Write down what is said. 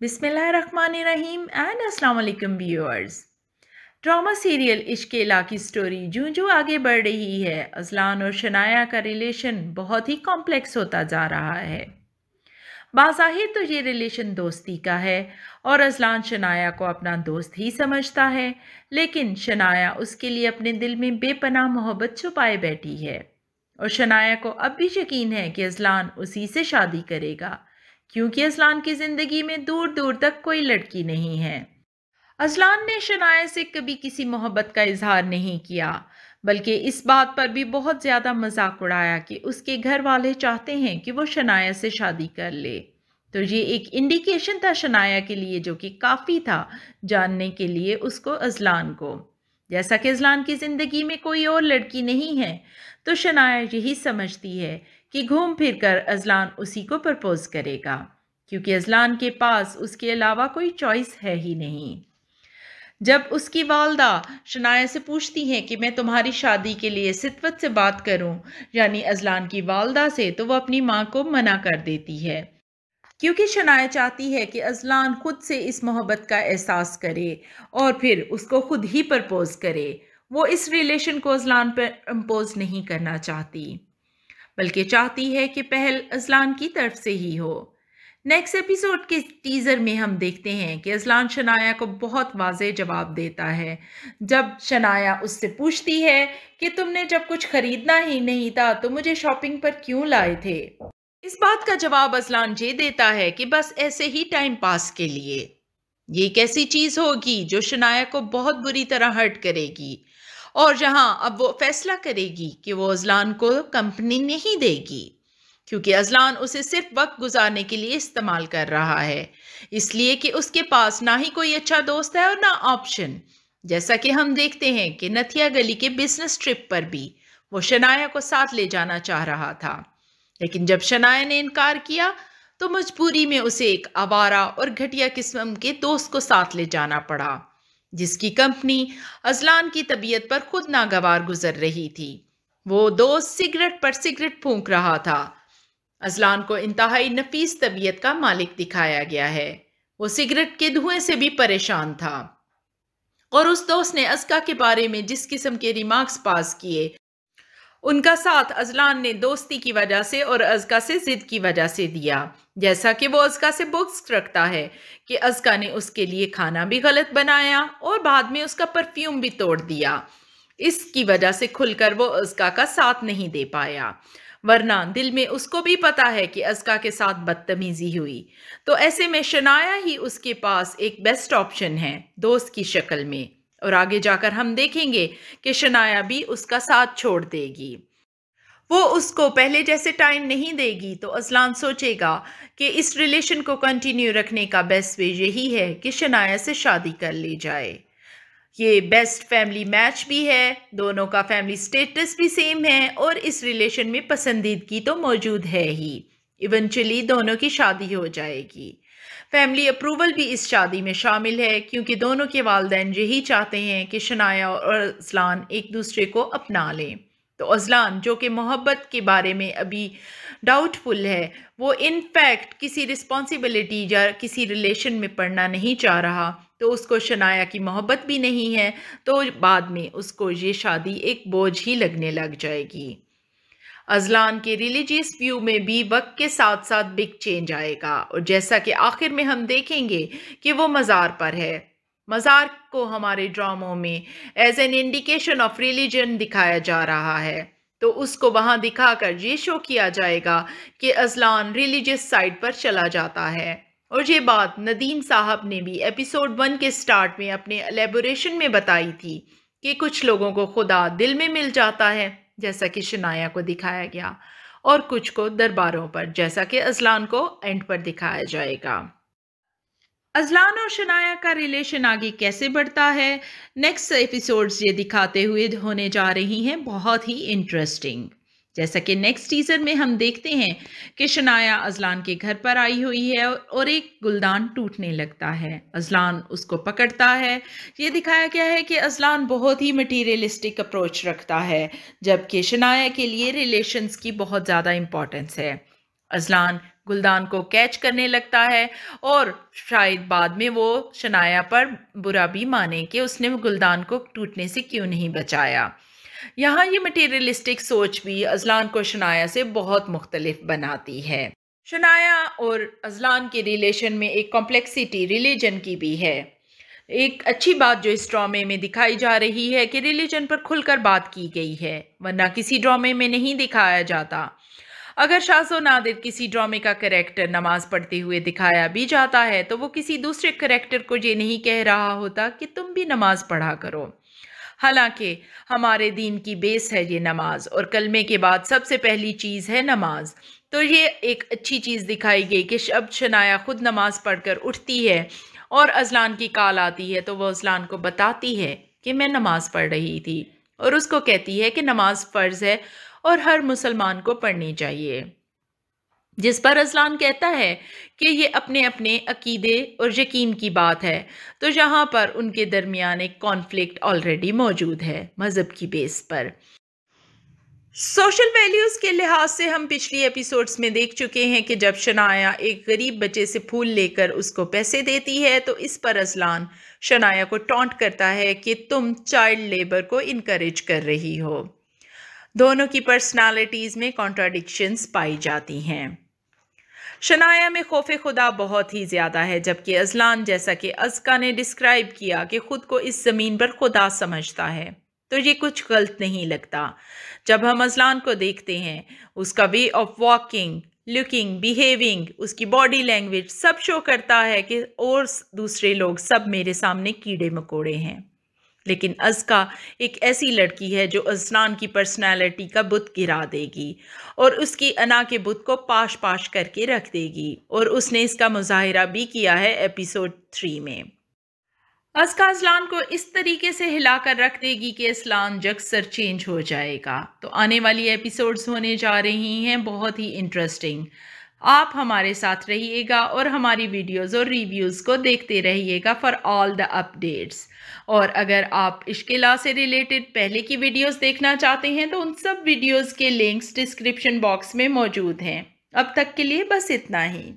बिस्मिल्लाहिर्रहमानिर्रहीम एंड अस्सलाम वालेकुम व्यूअर्स। ड्रामा सीरियल इश्क-ए-इला की स्टोरी जूं आगे बढ़ रही है, अज़लान और शनाया का रिलेशन बहुत ही कॉम्प्लेक्स होता जा रहा है। बाज़ाहिर तो ये रिलेशन दोस्ती का है और अज़लान शनाया को अपना दोस्त ही समझता है, लेकिन शनाया उसके लिए अपने दिल में बेपनाह मोहब्बत छुपाए बैठी है और शनाया को अब भी यकीन है कि अज़लान उसी से शादी करेगा, क्योंकि अज़लान की ज़िंदगी में दूर दूर तक कोई लड़की नहीं है। अज़लान ने शनाया से कभी किसी मोहब्बत का इजहार नहीं किया, बल्कि इस बात पर भी बहुत ज़्यादा मजाक उड़ाया कि उसके घर वाले चाहते हैं कि वो शनाया से शादी कर ले। तो ये एक इंडिकेशन था शनाया के लिए, जो कि काफ़ी था जानने के लिए उसको अज़लान को। जैसा कि अज़लान की ज़िंदगी में कोई और लड़की नहीं है, तो शनाया यही समझती है कि घूम फिर कर अज़लान उसी को प्रपोज़ करेगा, क्योंकि अज़लान के पास उसके अलावा कोई चॉइस है ही नहीं। जब उसकी वालदा शनाया से पूछती हैं कि मैं तुम्हारी शादी के लिए सितवत से बात करूं, यानी अज़लान की वालदा से, तो वो अपनी माँ को मना कर देती है, क्योंकि शनाया चाहती है कि अज़लान खुद से इस मोहब्बत का एहसास करे और फिर उसको खुद ही प्रपोज करे। वो इस रिलेशन को अज़लान पर इम्पोज नहीं करना चाहती, बल्कि चाहती है कि पहल अज़लान की तरफ से ही हो। नेक्स्ट एपिसोड के टीज़र में हम देखते हैं कि अज़लान शनाया को बहुत वाज़ेह जवाब देता है। जब शनाया उससे पूछती है कि तुमने जब कुछ खरीदना ही नहीं था तो मुझे शॉपिंग पर क्यों लाए थे, इस बात का जवाब अज़लान ये देता है कि बस ऐसे ही टाइम पास के लिए। ये एक ऐसी चीज़ होगी जो शनाया को बहुत बुरी तरह हर्ट करेगी और जहां अब वो फैसला करेगी कि वो अज़लान को कंपनी नहीं देगी, क्योंकि अज़लान उसे सिर्फ वक्त गुजारने के लिए इस्तेमाल कर रहा है, इसलिए कि उसके पास ना ही कोई अच्छा दोस्त है और ना ऑप्शन। जैसा कि हम देखते हैं कि नथिया गली के बिजनेस ट्रिप पर भी वो शनाया को साथ ले जाना चाह रहा था, लेकिन जब शनाया ने इनकार किया तो मजबूरी में उसे एक आवारा और घटिया किस्म के दोस्त को साथ ले जाना पड़ा, जिसकी कंपनी अज़लान की तबीयत पर खुद नागवार गुजर रही थी। वो दोस्त सिगरेट पर सिगरेट फूंक रहा था। अज़लान को इंतहाई नफीस तबीयत का मालिक दिखाया गया है। वो सिगरेट के धुएं से भी परेशान था और उस दोस्त ने अस्का के बारे में जिस किस्म के रिमार्क्स पास किए, उनका साथ अज़लान ने दोस्ती की वजह से और अज़का से जिद की वजह से दिया। जैसा कि वो अज़का से बुक्स रखता है कि अज़का ने उसके लिए खाना भी गलत बनाया और बाद में उसका परफ्यूम भी तोड़ दिया। इसकी वजह से खुलकर वो अज़का का साथ नहीं दे पाया, वरना दिल में उसको भी पता है कि अज़का के साथ बदतमीजी हुई। तो ऐसे में शनाया ही उसके पास एक बेस्ट ऑप्शन है दोस्त की शक्ल में, और आगे जाकर हम देखेंगे कि शनाया भी उसका साथ छोड़ देगी। वो उसको पहले जैसे टाइम नहीं देगी तो अज़लान सोचेगा कि इस रिलेशन को कंटिन्यू रखने का बेस्ट वे यही है कि शनाया से शादी कर ली जाए। ये बेस्ट फैमिली मैच भी है, दोनों का फैमिली स्टेटस भी सेम है और इस रिलेशन में पसंदीदगी तो मौजूद है ही। इवेंचुअली दोनों की शादी हो जाएगी। फैमिली अप्रूवल भी इस शादी में शामिल है, क्योंकि दोनों के वालिदैन यही चाहते हैं कि शनाया और अज़लान एक दूसरे को अपना लें। तो अज़लान, जो कि मोहब्बत के बारे में अभी डाउटफुल है, वो इनफैक्ट किसी रिस्पॉन्सिबिलिटी या किसी रिलेशन में पड़ना नहीं चाह रहा, तो उसको शनाया की मोहब्बत भी नहीं है, तो बाद में उसको ये शादी एक बोझ ही लगने लग जाएगी। अज़लान के रिलीजियस व्यू में भी वक्त के साथ साथ बिग चेंज आएगा, और जैसा कि आखिर में हम देखेंगे कि वो मज़ार पर है। मज़ार को हमारे ड्रामों में as an indication of religion दिखाया जा रहा है, तो उसको वहाँ दिखाकर ये शो किया जाएगा कि अज़लान रिलीजियस साइड पर चला जाता है। और ये बात नदीम साहब ने भी एपिसोड 1 के स्टार्ट में अपने एलेबोरेशन में बताई थी कि कुछ लोगों को खुदा दिल में मिल जाता है, जैसा कि शनाया को दिखाया गया, और कुछ को दरबारों पर, जैसा कि अज़लान को एंड पर दिखाया जाएगा। अज़लान और शनाया का रिलेशन आगे कैसे बढ़ता है, नेक्स्ट एपिसोड्स ये दिखाते हुए होने जा रही हैं बहुत ही इंटरेस्टिंग। जैसा कि नेक्स्ट टीजर में हम देखते हैं कि शनाया अज़लान के घर पर आई हुई है और एक गुलदान टूटने लगता है। अज़लान उसको पकड़ता है। ये दिखाया गया है कि अज़लान बहुत ही मटीरियलिस्टिक अप्रोच रखता है, जबकि शनाया के लिए रिलेशंस की बहुत ज़्यादा इम्पोर्टेंस है। अज़लान गुलदान को कैच करने लगता है और शायद बाद में वो शनाया पर बुरा भी माने कि उसने गुलदान को टूटने से क्यों नहीं बचाया। यहाँ ये मटेरियलिस्टिक सोच भी अजलान को शनाया से बहुत मुख्तलिफ बनाती है। शनाया और अजलान के रिलेशन में एक कॉम्प्लेक्सिटी रिलीजन की भी है। एक अच्छी बात जो इस ड्रामे में दिखाई जा रही है कि रिलीजन पर खुलकर बात की गई है, वरना किसी ड्रामे में नहीं दिखाया जाता। अगर शाज़ो नादिर किसी ड्रामे का कैरेक्टर नमाज पढ़ते हुए दिखाया भी जाता है तो वो किसी दूसरे कैरेक्टर को ये नहीं कह रहा होता कि तुम भी नमाज पढ़ा करो। हालांकि हमारे दीन की बेस है ये नमाज और कलमे के बाद सबसे पहली चीज़ है नमाज। तो ये एक अच्छी चीज़ दिखाई गई कि अब शनाया खुद नमाज पढ़कर उठती है और अजलान की कॉल आती है तो वो अजलान को बताती है कि मैं नमाज पढ़ रही थी और उसको कहती है कि नमाज फ़र्ज़ है और हर मुसलमान को पढ़नी चाहिए। जिस पर अजलान कहता है कि ये अपने अपने अकीदे और यकीन की बात है, तो यहाँ पर उनके दरमियान एक कॉन्फ्लिक्ट ऑलरेडी मौजूद है मज़हब की बेस पर। सोशल वैल्यूज़ के लिहाज से हम पिछली एपिसोड्स में देख चुके हैं कि जब शनाया एक गरीब बच्चे से फूल लेकर उसको पैसे देती है तो इस पर अजलान शनाया को टॉन्ट करता है कि तुम चाइल्ड लेबर को इनकरेज कर रही हो। दोनों की पर्सनालिटीज़ में कॉन्ट्राडिक्शंस पाई जाती हैं। शनाया में खौफ खुदा बहुत ही ज़्यादा है, जबकि अजलान, जैसा कि अज़का ने डिस्क्राइब किया, कि ख़ुद को इस ज़मीन पर खुदा समझता है। तो ये कुछ गलत नहीं लगता। जब हम अजलान को देखते हैं, उसका way of walking, looking, behaving, उसकी बॉडी लैंग्वेज सब शो करता है कि और दूसरे लोग सब मेरे सामने कीड़े मकोड़े हैं। लेकिन अज़का एक ऐसी लड़की है जो अजलान की पर्सनालिटी का बुत गिरा देगी और उसकी अना के बुत को पाश पाश करके रख देगी, और उसने इसका मुजाहिरा भी किया है एपिसोड 3 में। अज़का अजलान को इस तरीके से हिलाकर रख देगी कि अजलान जगसर चेंज हो जाएगा। तो आने वाली एपिसोड्स होने जा रही हैं बहुत ही इंटरेस्टिंग। आप हमारे साथ रहिएगा और हमारी वीडियोस और रिव्यूज़ को देखते रहिएगा फॉर ऑल द अपडेट्स। और अगर आप इश्क़-ए-ला से रिलेटेड पहले की वीडियोस देखना चाहते हैं तो उन सब वीडियोस के लिंक्स डिस्क्रिप्शन बॉक्स में मौजूद हैं। अब तक के लिए बस इतना ही।